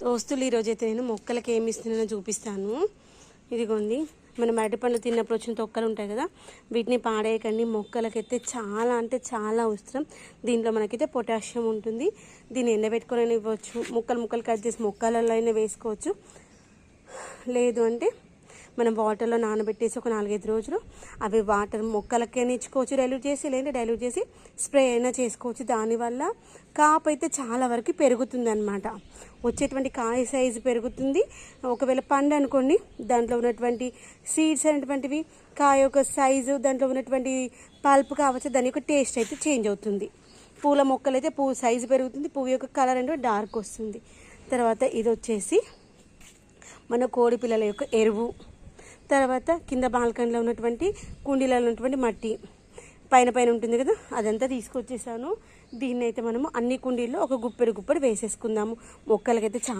దోస్తులు ఈరోజైతే నేను మొక్కలకి ఏమి ఇస్తున్నానో చూపిస్తాను. ఇదిగోండి, మనం అరటిపండ్లు తిన్నప్పుడు వచ్చిన తొక్కలు ఉంటాయి కదా, వీటిని పాడేయకండి. మొక్కలకైతే చాలా అంటే చాలా అవసరం. దీంట్లో మనకైతే పొటాషియం ఉంటుంది. దీన్ని ఎండబెట్టుకొని ఇవ్వచ్చు, ముక్కలు ముక్కలు కట్ చేసి మొక్కలలో అయినా వేసుకోవచ్చు. లేదు అంటే మనం వాటర్లో నానబెట్టేసి ఒక 4-5 రోజులు అవి వాటర్ మొక్కలకైనా ఇచ్చుకోవచ్చు డైల్యూట్ చేసి, లేదంటే డైల్యూట్ చేసి స్ప్రే అయినా చేసుకోవచ్చు. దానివల్ల కాపు అయితే చాలా వరకు పెరుగుతుంది అన్నమాట. వచ్చేటువంటి కాయ సైజు పెరుగుతుంది. ఒకవేళ పండు అనుకోండి, దాంట్లో ఉన్నటువంటి సీడ్స్ అనేటువంటివి, కాయ యొక్క సైజు, దాంట్లో ఉన్నటువంటి పల్ప్ కావచ్చు, దాని యొక్క టేస్ట్ అయితే చేంజ్ అవుతుంది. పూల మొక్కలు అయితే పువ్వు సైజు పెరుగుతుంది, పువ్వు యొక్క కలర్ అంటే డార్క్ వస్తుంది. తర్వాత ఇది వచ్చేసి మన కోడి పిల్లల యొక్క ఎరువు. తర్వాత కింద బాల్కనీలో ఉన్నటువంటి కుండీలలో ఉన్నటువంటి మట్టి పైన ఉంటుంది కదా, అదంతా తీసుకొచ్చేసాను. దీన్ని అయితే మనము అన్ని కుండీల్లో ఒక గుప్పెడు వేసేసుకుందాము. మొక్కలకైతే